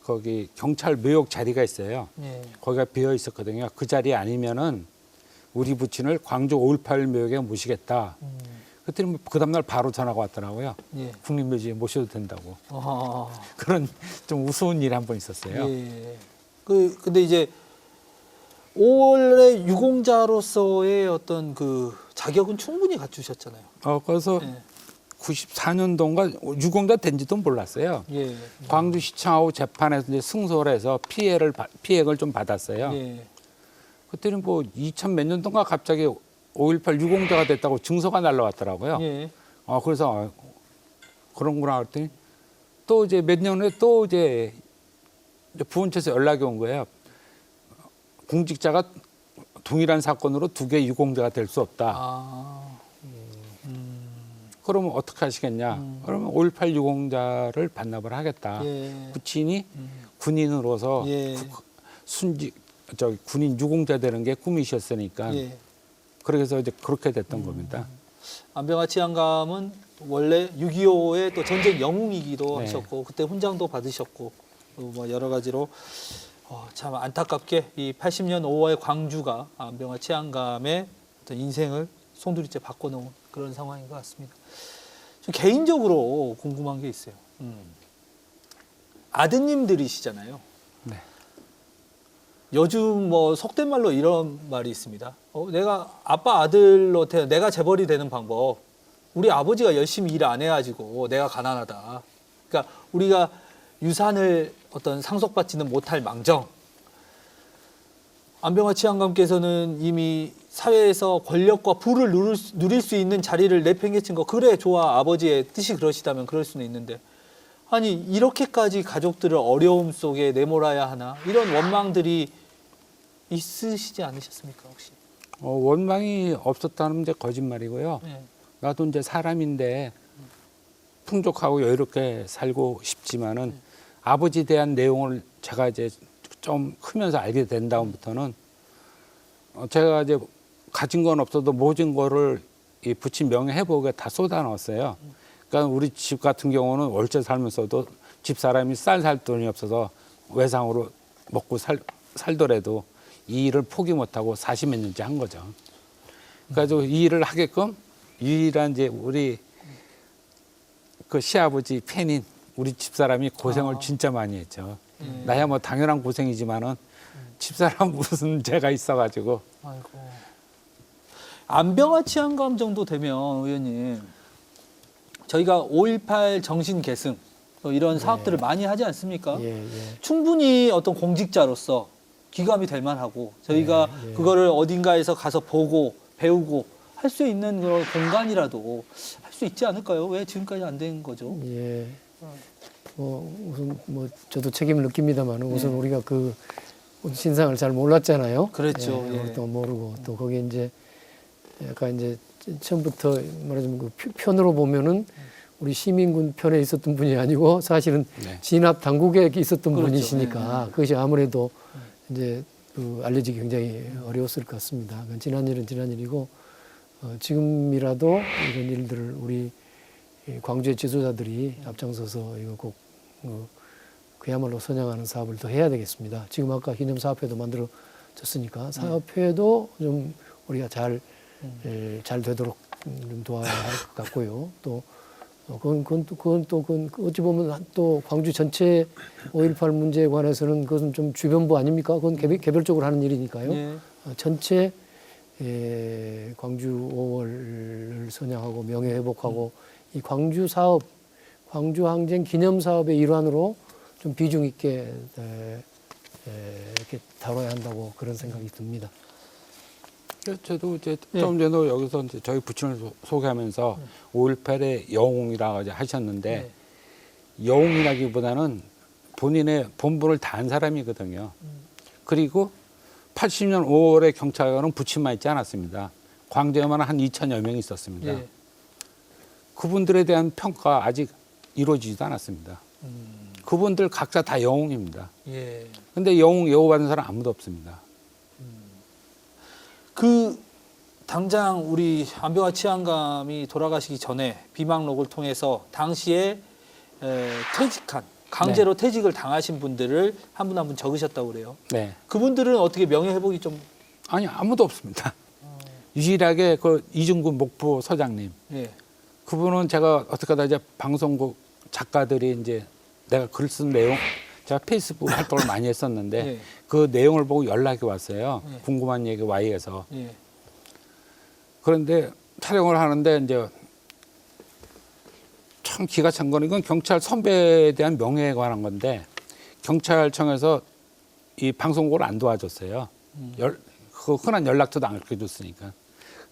거기 경찰 묘역 자리가 있어요. 예. 거기가 비어 있었거든요. 그 자리 아니면은 우리 부친을 광주 5.18 묘역에 모시겠다. 그때는 그 다음날 바로 전화가 왔더라고요. 예. 국립묘지에 모셔도 된다고. 아. 그런 좀 우스운 일이 한 번 있었어요. 예. 근데 이제 5월의 유공자로서의 어떤 그 자격은 충분히 갖추셨잖아요. 그래서 예. 94년도인가 유공자 된지도 몰랐어요. 예. 광주시청하고 재판에서 이제 승소를 해서 피해액을 좀 받았어요. 예. 그때는 뭐 2000 몇 년도인가 갑자기 5.18 유공자가 됐다고 증서가 날라왔더라고요. 예. 그래서 그런구나 그랬더니 또 이제 몇 년 후에 또 이제 부원처에서 연락이 온 거예요. 공직자가 동일한 사건으로 두 개 유공자가 될 수 없다. 아. 그러면 어떻게 하시겠냐? 그러면 5.18 유공자를 반납을 하겠다. 예. 부친이 군인으로서 예. 군인 유공자 되는 게 꿈이셨으니까 예. 그래서 이제 그렇게 됐던 겁니다. 안병화 치안감은 원래 6.25의 또 전쟁 영웅이기도 네. 하셨고 그때 훈장도 받으셨고 뭐 여러 가지로 참 안타깝게 이 80년 5월 광주가 안병화 치안감의 어떤 인생을 송두리째 바꿔놓은 그런 상황인 것 같습니다. 좀 개인적으로 궁금한 게 있어요. 아드님들이시잖아요. 네. 요즘 뭐 속된 말로 이런 말이 있습니다. 내가 아빠 아들로 내가 재벌이 되는 방법. 우리 아버지가 열심히 일 안 해가지고 내가 가난하다. 그러니까 우리가 유산을 어떤 상속받지는 못할 망정. 안병화 치안감께서는 이미 사회에서 권력과 부를 누릴 수 있는 자리를 내팽개친 거 그래 좋아 아버지의 뜻이 그러시다면 그럴 수는 있는데 아니 이렇게까지 가족들을 어려움 속에 내몰아야 하나 이런 원망들이 있으시지 않으셨습니까 혹시? 원망이 없었다는 게 거짓말이고요. 네. 나도 이제 사람인데 풍족하고 여유롭게 살고 싶지만은 아버지에 대한 내용을 제가 이제 좀 크면서 알게 된 다음부터는 제가 이제 가진 건 없어도 모진 거를 이 부친 명예회복에 다 쏟아 넣었어요. 그러니까 우리 집 같은 경우는 월세 살면서도 집 사람이 쌀 살 돈이 없어서 외상으로 먹고 살더라도 이 일을 포기 못하고 40몇 년째 한 거죠. 그래서 이 일을 하게끔 유일한 이제 우리 그 시아버지 팬인 우리 집사람이 고생을 진짜 많이 했죠. 나야 뭐 당연한 고생이지만은 집사람 무슨 죄가 있어가지고. 아이고. 안병화 치안감 정도 되면 의원님 저희가 5.18 정신 계승 이런 사업들을 많이 하지 않습니까? 예, 예. 충분히 어떤 공직자로서 기감이 될 만하고 저희가 예. 그거를 어딘가에서 가서 보고 배우고 할 수 있는 그런 공간이라도 할 수 있지 않을까요? 왜 지금까지 안 된 거죠? 예. 우선 저도 책임을 느낍니다만 우선 우리가 그 신상을 잘 몰랐잖아요. 그랬죠. 예, 예. 또 모르고 또 거기에 이제 약간 이제 처음부터 말하자면 그 편으로 보면은 우리 시민군 편에 있었던 분이 아니고 사실은 네. 진압 당국에 있었던 그렇죠. 분이시니까 그것이 아무래도 이제 그 알려지기 굉장히 어려웠을 것 같습니다. 지난 일은 지난 일이고 지금이라도 이런 일들을 우리 광주의 지도자들이 앞장서서 이거 꼭 그야말로 선양하는 사업을 더 해야 되겠습니다. 지금 아까 기념사업회도 만들어졌으니까 사업회도 좀 우리가 잘 되도록 좀 도와야 할 것 같고요. 또 그건 어찌 보면 또 광주 전체 5.18 문제에 관해서는 그것은 좀 주변부 아닙니까? 그건 개별적으로 하는 일이니까요. 예. 전체 광주 5월을 선양하고 명예회복하고 이 광주 사업, 광주 항쟁 기념 사업의 일환으로 좀 비중 있게 이렇게 다뤄야 한다고 그런 생각이 듭니다. 저도 이제 좀 전에 여기서 이제 저희 부친을 소개하면서 5.18의 영웅이라고 이제 하셨는데 영웅이라기보다는 본인의 본분을 다한 사람이거든요. 그리고 80년 5월에 경찰관은 부친만 있지 않았습니다. 광주에만 한 2천여 명이 있었습니다. 예. 그분들에 대한 평가 아직 이루어지지도 않았습니다. 그분들 각자 다 영웅입니다. 예. 근데 영웅 예우받은 사람 아무도 없습니다. 그 당장 우리 안병화 치안감이 돌아가시기 전에 비망록을 통해서 당시에 퇴직한 강제로 퇴직을 당하신 분들을 한 분 한 분 적으셨다고 그래요. 네. 그분들은 어떻게 명예회복이 좀 아니 아무도 없습니다. 유일하게 그 이중근 목포 서장님. 예. 그분은 제가 어떻게 하다 이제 방송국 작가들이 이제 내가 글 쓴 내용 제가 페이스북 활동을 많이 했었는데 예. 그 내용을 보고 연락이 왔어요. 예. 궁금한 얘기 Y에서. 예. 그런데 촬영을 하는데 이제 참 기가 찬 거는 이건 경찰 선배에 대한 명예에 관한 건데 경찰청에서 이 방송국을 안 도와줬어요. 그 흔한 연락처도 안 알려줬으니까.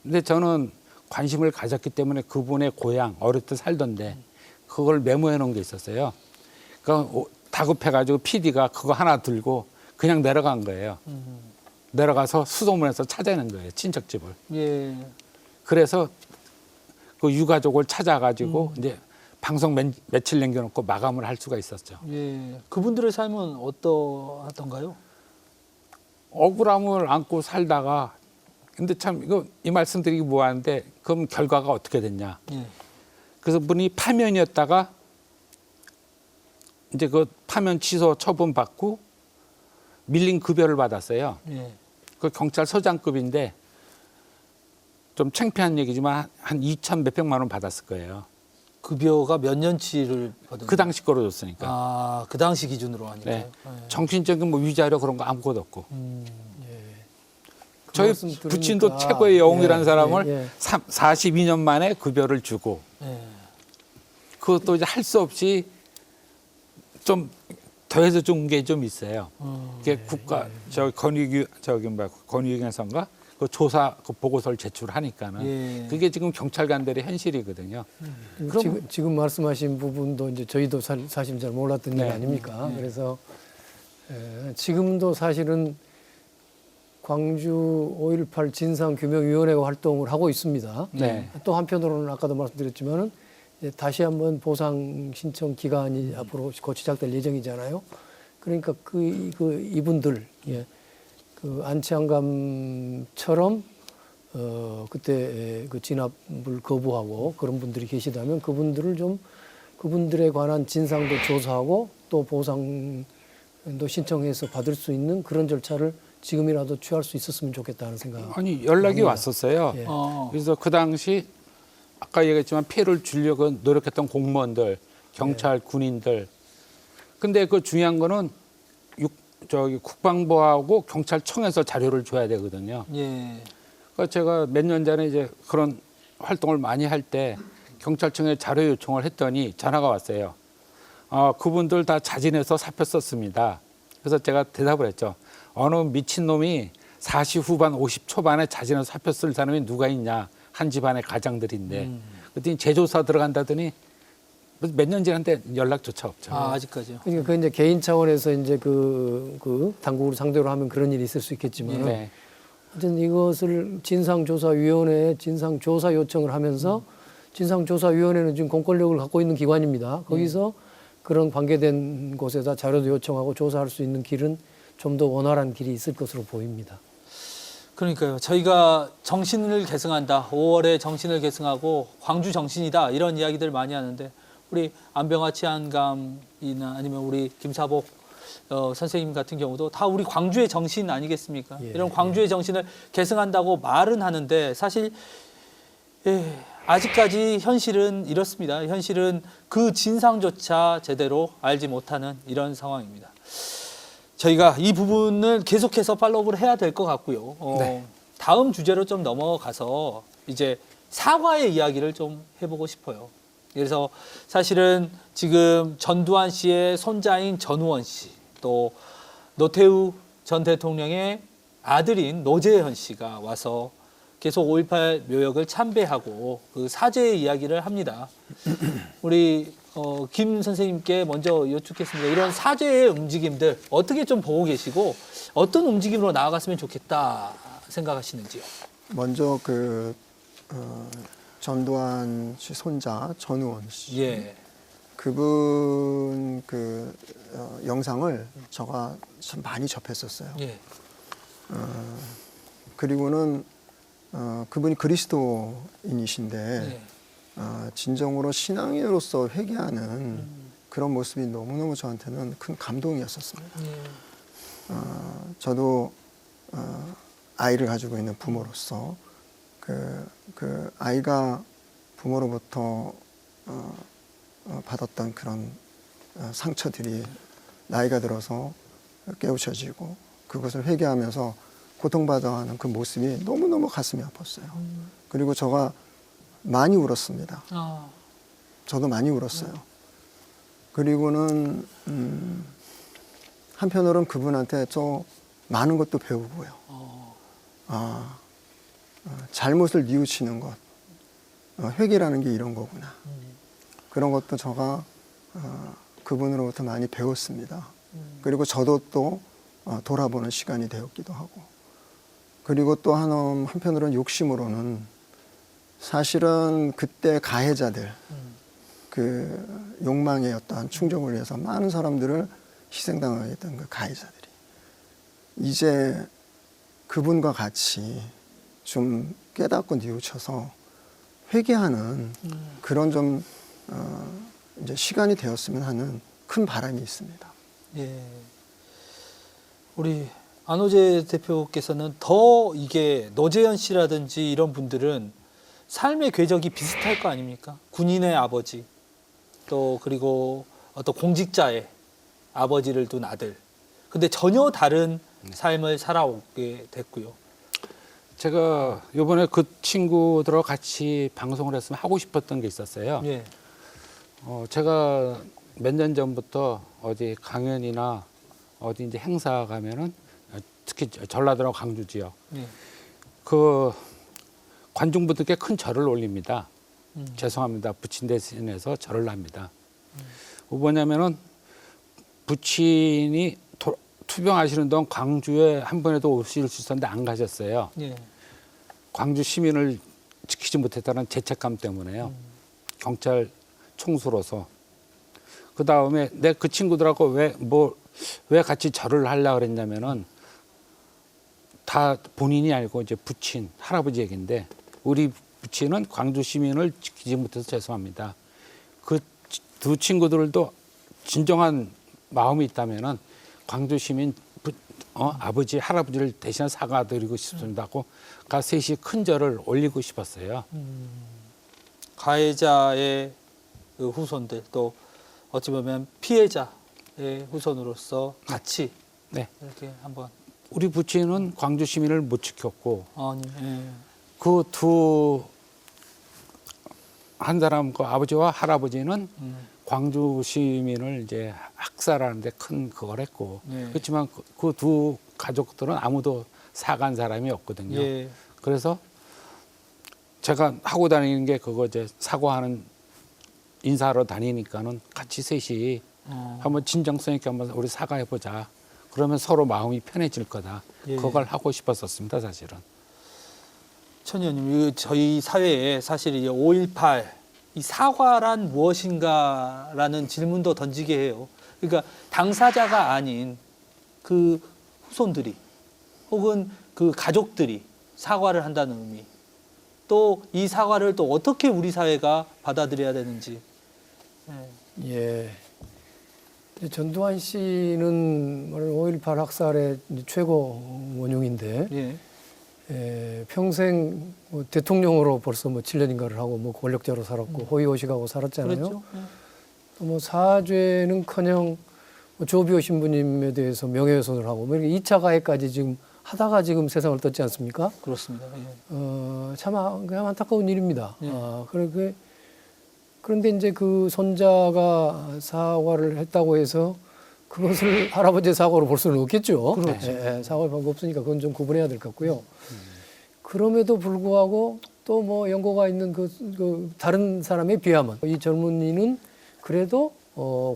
근데 저는 관심을 가졌기 때문에 그분의 고향 어릴 때 살던데 그걸 메모해 놓은 게 있었어요. 그러니까 다급해가지고 PD가 그거 하나 들고 그냥 내려간 거예요. 내려가서 수소문해서 찾아낸 거예요. 친척집을. 예. 그래서 그 유가족을 찾아가지고 이제 방송 며칠 남겨놓고 마감을 할 수가 있었죠. 예. 그분들의 삶은 어떠하던가요? 억울함을 안고 살다가 근데 참 이거 이 말씀드리기 뭐하는데 그럼 결과가 어떻게 됐냐? 예. 그래서 분이 파면이었다가 이제 그 파면 취소 처분 받고 밀린 급여를 받았어요. 예. 그 경찰서장급인데 좀 창피한 얘기지만 한 2천 몇백만 원 받았을 거예요. 급여가 몇 년치를 받은 그 당시 거로 줬으니까. 아, 그 당시 기준으로 하니까요. 네. 정신적인 뭐 위자료 그런 거 아무것도 없고. 그 저희 말씀 들으니까, 부친도 최고의 영웅이라는 예, 사람을 예, 예. 42년 만에 급여를 주고 예. 그것도 이제 할 수 없이 좀 더해서 준 게 좀 있어요. 이게 국가 권익위원회선가 그 조사 그 보고서를 제출하니까는 예. 그게 지금 경찰관들의 현실이거든요. 지금 말씀하신 부분도 이제 저희도 사실 잘 몰랐던 일 네. 아닙니까? 그래서 지금도 사실은 광주 5.18 진상규명위원회가 활동을 하고 있습니다. 네. 또 한편으로는 아까도 말씀드렸지만은 이제 다시 한번 보상 신청 기간이 앞으로 곧 시작될 예정이잖아요. 그러니까 이분들, 예, 그 안치환감처럼 그때 그 진압을 거부하고 그런 분들이 계시다면 그분들에 관한 진상도 조사하고 또 보상도 신청해서 받을 수 있는 그런 절차를 지금이라도 취할 수 있었으면 좋겠다는 생각. 아니 연락이 왔었어요. 예. 그래서 그 당시 아까 얘기했지만 피해를 주려고 노력했던 공무원들, 경찰, 군인들. 근데 그 중요한 거는 국방부하고 경찰청에서 자료를 줘야 되거든요. 예. 그러니까 제가 몇 년 전에 이제 그런 활동을 많이 할 때 경찰청에 자료 요청을 했더니 전화가 왔어요. 그분들 다 자진해서 사표 썼습니다. 그래서 제가 대답을 했죠. 어느 미친놈이 40 후반 50 초반에 자진해서 사표 쓸 사람이 누가 있냐. 한 집안의 가장들인데. 그랬더니 재조사 들어간다더니 몇 년 지났는데 연락조차 없죠. 아직까지요. 그러니까 그 이제 개인 차원에서 이제 그 당국을 상대로 하면 그런 일이 있을 수 있겠지만 네. 어쨌든 이것을 진상조사위원회에 진상조사 요청을 하면서 진상조사위원회는 지금 공권력을 갖고 있는 기관입니다. 거기서 그런 관계된 곳에다 자료도 요청하고 조사할 수 있는 길은 좀 더 원활한 길이 있을 것으로 보입니다. 그러니까요. 저희가 정신을 계승한다. 5월에 정신을 계승하고 광주 정신이다. 이런 이야기들 많이 하는데 우리 안병화 치안감이나 아니면 우리 김사복 선생님 같은 경우도 다 우리 광주의 정신 아니겠습니까? 예, 이런 광주의 정신을 계승한다고 말은 하는데 사실 아직까지 현실은 이렇습니다. 현실은 그 진상조차 제대로 알지 못하는 이런 상황입니다. 저희가 이 부분을 계속해서 팔로우를 해야 될 것 같고요. 네. 다음 주제로 좀 넘어가서 이제 사과의 이야기를 좀 해보고 싶어요. 그래서 사실은 지금 전두환 씨의 손자인 전우원 씨, 또 노태우 전 대통령의 아들인 노재현 씨가 와서 계속 5.18 묘역을 참배하고 그 사죄의 이야기를 합니다. 우리 김 선생님께 먼저 여쭙겠습니다. 이런 사죄의 움직임들 어떻게 좀 보고 계시고 어떤 움직임으로 나아갔으면 좋겠다 생각하시는지요? 먼저 전두환 씨 손자 전우원 씨. 예. 그분 영상을 제가 참 많이 접했었어요. 예. 그리고는 그분이 그리스도인이신데 예. 진정으로 신앙인으로서 회개하는 그런 모습이 너무너무 저한테는 큰 감동이었었습니다. 예. 저도 아이를 가지고 있는 부모로서 그 아이가 부모로부터 받았던 그런 상처들이 나이가 들어서 깨우쳐지고 그것을 회개하면서 고통받아하는 그 모습이 너무너무 가슴이 아팠어요. 그리고 제가 많이 울었습니다. 저도 많이 울었어요. 그리고는 한편으로는 그분한테 또 많은 것도 배우고요. 잘못을 뉘우치는 것, 회개라는 게 이런 거구나. 그런 것도 제가 그분으로부터 많이 배웠습니다. 그리고 저도 또 돌아보는 시간이 되었기도 하고. 그리고 또 한편으로는 욕심으로는 사실은 그때 가해자들, 그 욕망의 어떠한 충족을 위해서 많은 사람들을 희생당하게 했던 그 가해자들이 이제 그분과 같이 좀 깨닫고 뉘우쳐서 회개하는 그런 좀 이제 시간이 되었으면 하는 큰 바람이 있습니다. 예. 우리 안호재 대표께서는 더 이게 노재현 씨라든지 이런 분들은 삶의 궤적이 비슷할 거 아닙니까? 군인의 아버지, 또 그리고 어떤 공직자의 아버지를 둔 아들. 근데 전혀 다른 삶을 살아오게 됐고요. 제가 이번에 그 친구들하고 같이 방송을 했으면 하고 싶었던 게 있었어요. 예. 제가 몇 년 전부터 어디 강연이나 어디 이제 행사 가면은 특히 전라도나 광주 지역 예. 그 관중분들께 큰 절을 올립니다. 죄송합니다. 부친 대신해서 절을 합니다. 뭐냐면은 부친이 투병하시는 동안 광주에 한 번에도 오실 수 있었는데 안 가셨어요. 예. 광주 시민을 지키지 못했다는 죄책감 때문에요. 경찰 총수로서. 그 다음에 내 그 친구들하고 왜 같이 절을 하려고 그랬냐면은 다 본인이 알고 이제 부친, 할아버지 얘기인데 우리 부친은 광주 시민을 지키지 못해서 죄송합니다. 그 두 친구들도 진정한 마음이 있다면은 광주 시민 아버지, 할아버지를 대신해 사과드리고 싶습니다고 가 셋이 큰 절을 올리고 싶었어요. 가해자의 그 후손들 또 어찌 보면 피해자의 후손으로서 같이 네. 이렇게 한번 우리 부친은 광주 시민을 못 지켰고 아니 예. 그 두 한 사람 그 아버지와 할아버지는 광주 시민을 이제 학살하는데 큰 그걸 했고 네. 그렇지만 그 두 가족들은 아무도 사과한 사람이 없거든요. 예. 그래서 제가 하고 다니는 게 그거 이제 사과하는 인사하러 다니니까는 같이 셋이 한번 진정성 있게 한번 우리 사과해 보자. 그러면 서로 마음이 편해질 거다. 예. 그걸 하고 싶었었습니다, 사실은. 천 의원님, 저희 사회에 사실 이 5.18 이 사과란 무엇인가라는 질문도 던지게 해요. 그러니까 당사자가 아닌 그 후손들이 혹은 그 가족들이 사과를 한다는 의미. 또 이 사과를 또 어떻게 우리 사회가 받아들여야 되는지. 예. 예. 이제 전두환 씨는 5.18 학살의 최고 원흉인데 예. 평생 뭐 대통령으로 벌써 뭐 7년인가를 하고 뭐 권력자로 살았고 호의호식하고 살았잖아요. 그렇죠. 예. 또 뭐 사죄는커녕 뭐 조비오 신부님에 대해서 명예훼손을 하고 뭐 이렇게 2차 가해까지 지금 하다가 지금 세상을 떴지 않습니까? 그렇습니다. 예. 참 그냥 안타까운 일입니다. 예. 그런데 이제 그 손자가 사과를 했다고 해서 그것을 할아버지의 사과로 볼 수는 없겠죠. 그렇죠. 사과할 방법 없으니까 그건 좀 구분해야 될 것 같고요. 그럼에도 불구하고 또 뭐 연고가 있는 그 다른 사람에 비하면 이 젊은이는 그래도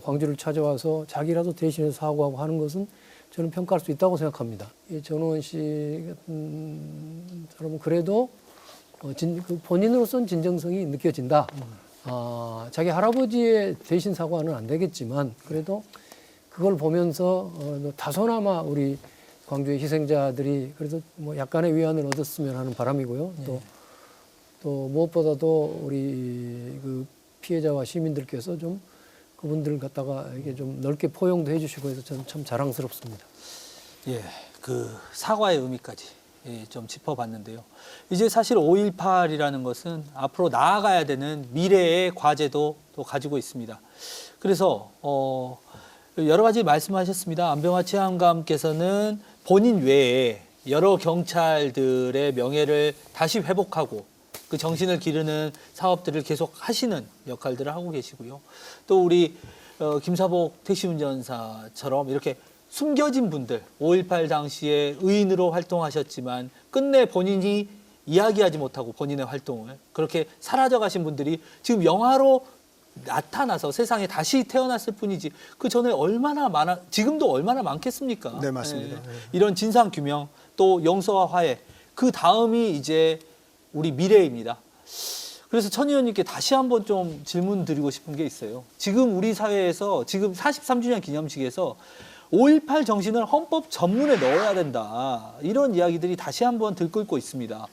광주를 찾아와서 자기라도 대신해서 사과하고 하는 것은 저는 평가할 수 있다고 생각합니다. 이 전우원 씨 같은 사람은 그래도 그 본인으로서는 진정성이 느껴진다. 자기 할아버지의 대신 사과는 안 되겠지만 그래도 그걸 보면서 다소나마 우리 광주의 희생자들이 그래도 뭐 약간의 위안을 얻었으면 하는 바람이고요. 또 무엇보다도 우리 그 피해자와 시민들께서 좀 그분들을 갖다가 이게 좀 넓게 포용도 해주시고 해서 저는 참 자랑스럽습니다. 예, 그 사과의 의미까지 좀 짚어봤는데요. 이제 사실 5.18이라는 것은 앞으로 나아가야 되는 미래의 과제도 또 가지고 있습니다. 그래서 여러 가지 말씀하셨습니다. 안병화 치안감께서는 본인 외에 여러 경찰들의 명예를 다시 회복하고 그 정신을 기르는 사업들을 계속 하시는 역할들을 하고 계시고요. 또 우리 김사복 택시운전사처럼 이렇게 숨겨진 분들, 5.18 당시에 의인으로 활동하셨지만 끝내 본인이 이야기하지 못하고 본인의 활동을 그렇게 사라져 가신 분들이 지금 영화로 나타나서 세상에 다시 태어났을 뿐이지 그 전에 얼마나 지금도 얼마나 많겠습니까? 네, 맞습니다. 이런 진상 규명 또 용서와 화해 그 다음이 이제 우리 미래입니다. 그래서 천 의원님께 다시 한번 좀 질문 드리고 싶은 게 있어요. 지금 우리 사회에서 지금 43주년 기념식에서 5.18 정신을 헌법 전문에 넣어야 된다. 이런 이야기들이 다시 한번 들끓고 있습니다.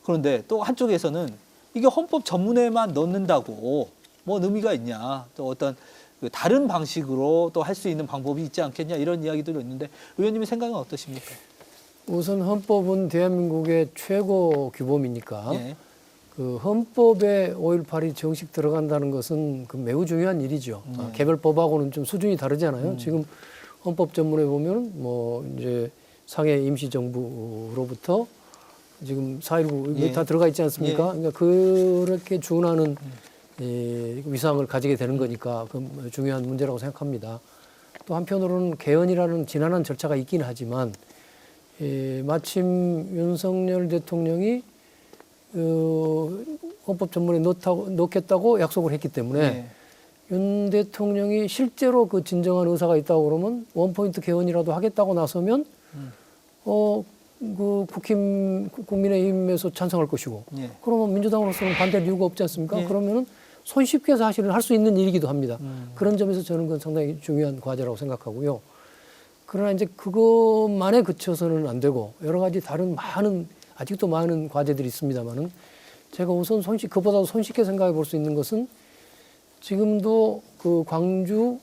그런데 또 한쪽에서는 이게 헌법 전문에만 넣는다고 뭐 의미가 있냐? 또 어떤 그 다른 방식으로 또 할 수 있는 방법이 있지 않겠냐? 이런 이야기들이 있는데 의원님의 생각은 어떠십니까? 우선 헌법은 대한민국의 최고 규범이니까 예. 그 헌법에 5.18이 정식 들어간다는 것은 그 매우 중요한 일이죠. 개별 법하고는 좀 수준이 다르잖아요. 지금 헌법 전문에 보면 뭐 이제 상해 임시정부로부터 지금 4.19 예. 다 들어가 있지 않습니까? 예. 그러니까 그렇게 준하는 위상을 가지게 되는 거니까 그 중요한 문제라고 생각합니다. 또 한편으로는 개헌이라는 지난한 절차가 있긴 하지만 마침 윤석열 대통령이 헌법 전문에 넣겠다고 약속을 했기 때문에 예. 윤 대통령이 실제로 그 진정한 의사가 있다고 그러면 원포인트 개헌이라도 하겠다고 나서면 그 국민의힘에서 찬성할 것이고 예. 그러면 민주당으로서는 반대할 이유가 없지 않습니까? 예. 그러면은 손쉽게 사실은 할 수 있는 일이기도 합니다. 그런 점에서 저는 그건 상당히 중요한 과제라고 생각하고요. 그러나 이제 그것만에 그쳐서는 안 되고 여러 가지 다른 아직도 많은 과제들이 있습니다만은 제가 우선 그보다도 손쉽게 생각해 볼 수 있는 것은 지금도 그 광주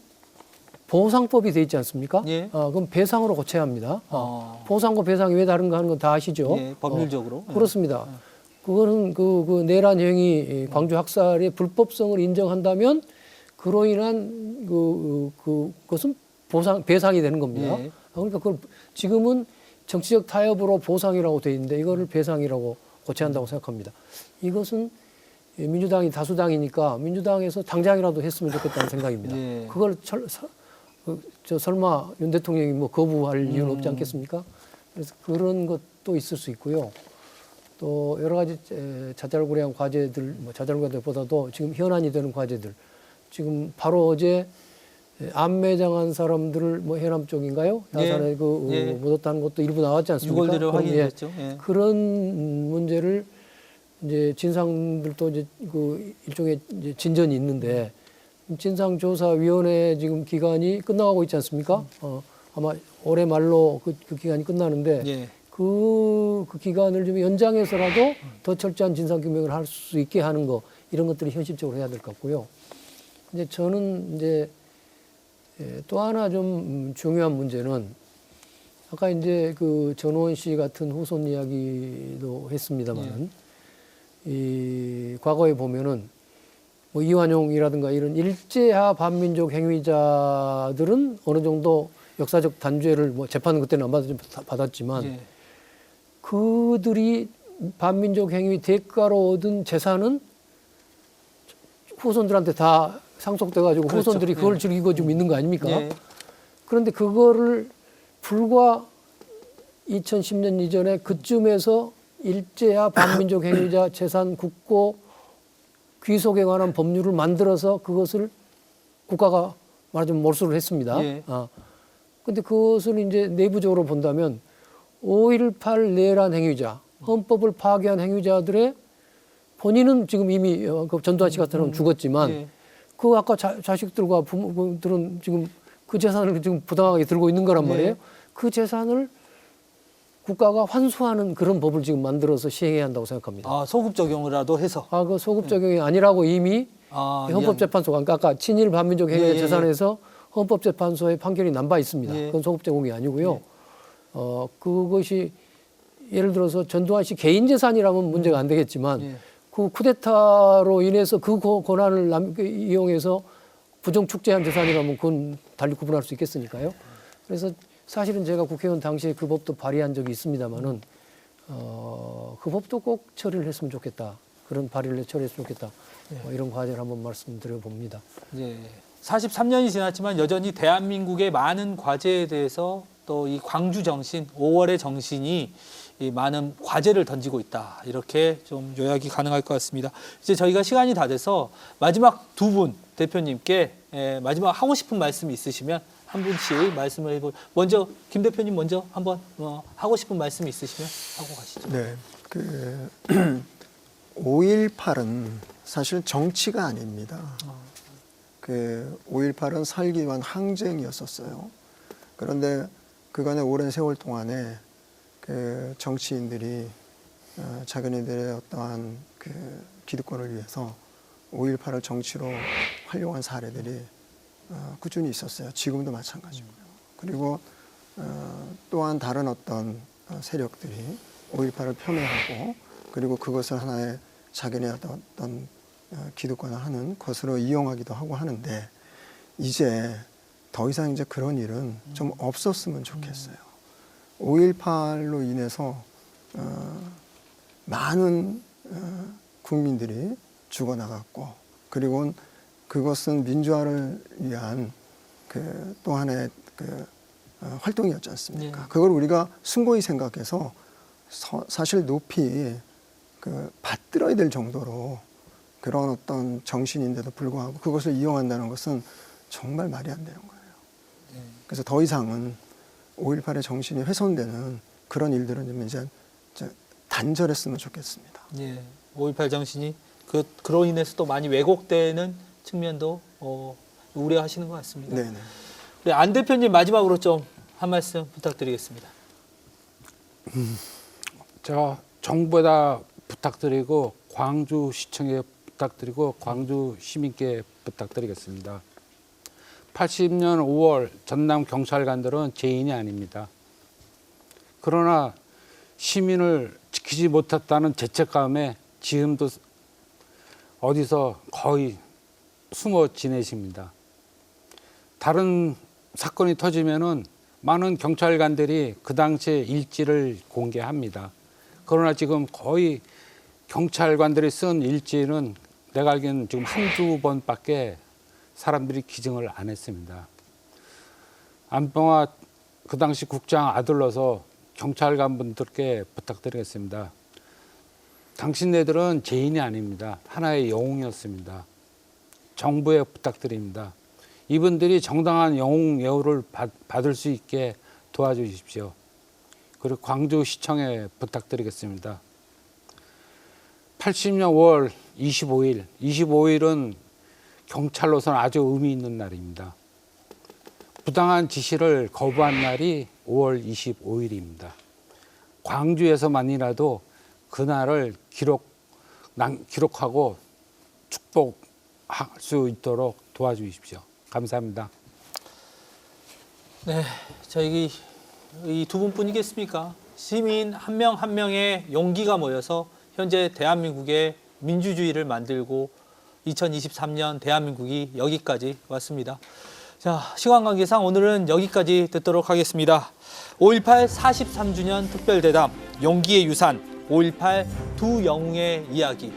보상법이 돼 있지 않습니까? 예. 그럼 배상으로 고쳐야 합니다. 어. 보상과 배상이 왜 다른가 하는 건 다 아시죠? 예, 법률적으로. 그렇습니다. 그거는 그 내란 행위, 광주 학살의 불법성을 인정한다면 그로 인한 그것은 배상이 되는 겁니다. 예. 그러니까 그걸 지금은 정치적 타협으로 보상이라고 돼 있는데 이거를 배상이라고 고쳐야 한다고 생각합니다. 이것은 민주당이 다수당이니까 민주당에서 당장이라도 했으면 좋겠다는 생각입니다. 예. 그걸 설마 윤 대통령이 뭐 거부할 이유는 없지 않겠습니까? 그래서 그런 것도 있을 수 있고요. 또 여러 가지 자잘구레한 과제들, 뭐 자잘구레보다도 지금 현안이 되는 과제들. 지금 바로 어제 암매장한 사람들을 뭐 해남 쪽인가요? 야산에 예. 묻었다는 것도 일부 나왔지 않습니까? 유골들을 확인했죠. 예. 그런 문제를 이제 진상들도 이제 그 일종의 이제 진전이 있는데 진상조사위원회 지금 기간이 끝나가고 있지 않습니까? 아마 올해 말로 그 기간이 끝나는데 예. 그 기간을 좀 연장해서라도 더 철저한 진상규명을 할 수 있게 하는 거 이런 것들이 현실적으로 해야 될 것 같고요. 이제 저는 이제 또 하나 좀 중요한 문제는 아까 이제 그 전우원 씨 같은 후손 이야기도 했습니다만은 이 과거에 보면은 뭐 이완용이라든가 이런 일제하 반민족 행위자들은 어느 정도 역사적 단죄를 뭐 재판은 그때는 안 받았지만 예. 그들이 반민족 행위 대가로 얻은 재산은 후손들한테 다 상속돼가지고 그렇죠. 후손들이 그걸 예. 즐기고 좀 있는 거 아닙니까? 예. 그런데 그거를 불과 2010년 이전에 그쯤에서 일제하 반민족 행위자 재산 국고 귀속에 관한 법률을 만들어서 그것을 국가가 말하자면 몰수를 했습니다. 예. 근데 그것을 이제 내부적으로 본다면 5.18 내란 행위자, 헌법을 파괴한 행위자들의 본인은 지금 이미 그 전두환 씨 같은 경우는 죽었지만 예. 그 아까 자식들과 부모들은 지금 그 재산을 지금 부당하게 들고 있는 거란 말이에요. 그 재산을 국가가 환수하는 그런 법을 지금 만들어서 시행해야 한다고 생각합니다. 아, 소급 적용이라도 해서. 그 소급 적용이 아니라고 이미 헌법재판소가 아까 친일 반민족 행위 재산에서 헌법재판소의 판결이 난 바 있습니다. 예. 그건 소급 적용이 아니고요. 그것이 예를 들어서 전두환 씨 개인 재산이라면 문제가 안 되겠지만 예. 그 쿠데타로 인해서 그 권한을 이용해서 부정 축제한 재산이라면 그건 달리 구분할 수 있겠으니까요. 그래서 사실은 제가 국회의원 당시에 그 법도 발의한 적이 있습니다만은 그 법도 꼭 처리를 했으면 좋겠다. 그런 발의를 처리했으면 좋겠다. 뭐 이런 과제를 한번 말씀드려 봅니다. 예. 43년이 지났지만 여전히 대한민국의 많은 과제에 대해서 또 이 광주 정신, 5월의 정신이 이 많은 과제를 던지고 있다. 이렇게 좀 요약이 가능할 것 같습니다. 이제 저희가 시간이 다 돼서 마지막 두 분 대표님께 마지막 하고 싶은 말씀이 있으시면 한 분씩 말씀을 해보. 먼저 김 대표님 먼저 한번 하고 싶은 말씀이 있으시면 하고 가시죠. 네, 5.18은 사실 정치가 아닙니다. 5.18은 살기 위한 항쟁이었었어요. 그런데 그간의 오랜 세월 동안에 정치인들이 자기네들의 어떠한 그 기득권을 위해서 5.18을 정치로 활용한 사례들이 꾸준히 있었어요. 지금도 마찬가지고요. 그리고 또한 다른 어떤 세력들이 5.18을 폄훼하고 그리고 그것을 하나의 자기네 어떤 기득권을 하는 것으로 이용하기도 하고 하는데 이제 더 이상 이제 그런 일은 좀 없었으면 좋겠어요. 5.18로 인해서 많은 국민들이 죽어나갔고 그리고 그것은 민주화를 위한 그 또 하나의 그 활동이었지 않습니까? 네. 그걸 우리가 숭고히 생각해서 사실 높이 그 받들어야 될 정도로 그런 어떤 정신인데도 불구하고 그것을 이용한다는 것은 정말 말이 안 되는 거예요. 그래서 더 이상은 5.18의 정신이 훼손되는 그런 일들은 좀 이제 단절했으면 좋겠습니다. 예, 5.18 정신이 그로 인해서 또 많이 왜곡되는 측면도 우려하시는 것 같습니다. 네네. 우리 안 대표님 마지막으로 좀 한 말씀 부탁드리겠습니다. 저 정부에다 부탁드리고 광주시청에 부탁드리고 광주 시민께 부탁드리겠습니다. 80년 5월 전남 경찰관들은 죄인이 아닙니다. 그러나 시민을 지키지 못했다는 죄책감에 지금도 어디서 거의 숨어 지내십니다. 다른 사건이 터지면은 많은 경찰관들이 그 당시에 일지를 공개합니다. 그러나 지금 거의 경찰관들이 쓴 일지는 내가 알기에는 지금 한두 번밖에 사람들이 기증을 안 했습니다. 안병화 그 당시 국장 아들로서 경찰관 분들께 부탁드리겠습니다. 당신네들은 죄인이 아닙니다. 하나의 영웅이었습니다. 정부에 부탁드립니다. 이분들이 정당한 영웅 예우를 받을 수 있게 도와주십시오. 그리고 광주시청에 부탁드리겠습니다. 80년 5월 25일은 경찰로서는 아주 의미 있는 날입니다. 부당한 지시를 거부한 날이 5월 25일입니다. 광주에서만이라도 그날을 기록하고 축복할 수 있도록 도와주십시오. 감사합니다. 네, 저희 이 두 분뿐이겠습니까? 시민 한 명 한 명의 용기가 모여서 현재 대한민국의 민주주의를 만들고 2023년 대한민국이 여기까지 왔습니다. 자, 시간 관계상 오늘은 여기까지 듣도록 하겠습니다. 5.18 43주년 특별대담 용기의 유산 5.18 두 영웅의 이야기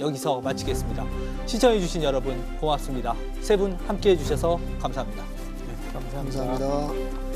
여기서 마치겠습니다. 시청해 주신 여러분 고맙습니다. 세 분 함께해 주셔서 감사합니다. 감사합니다.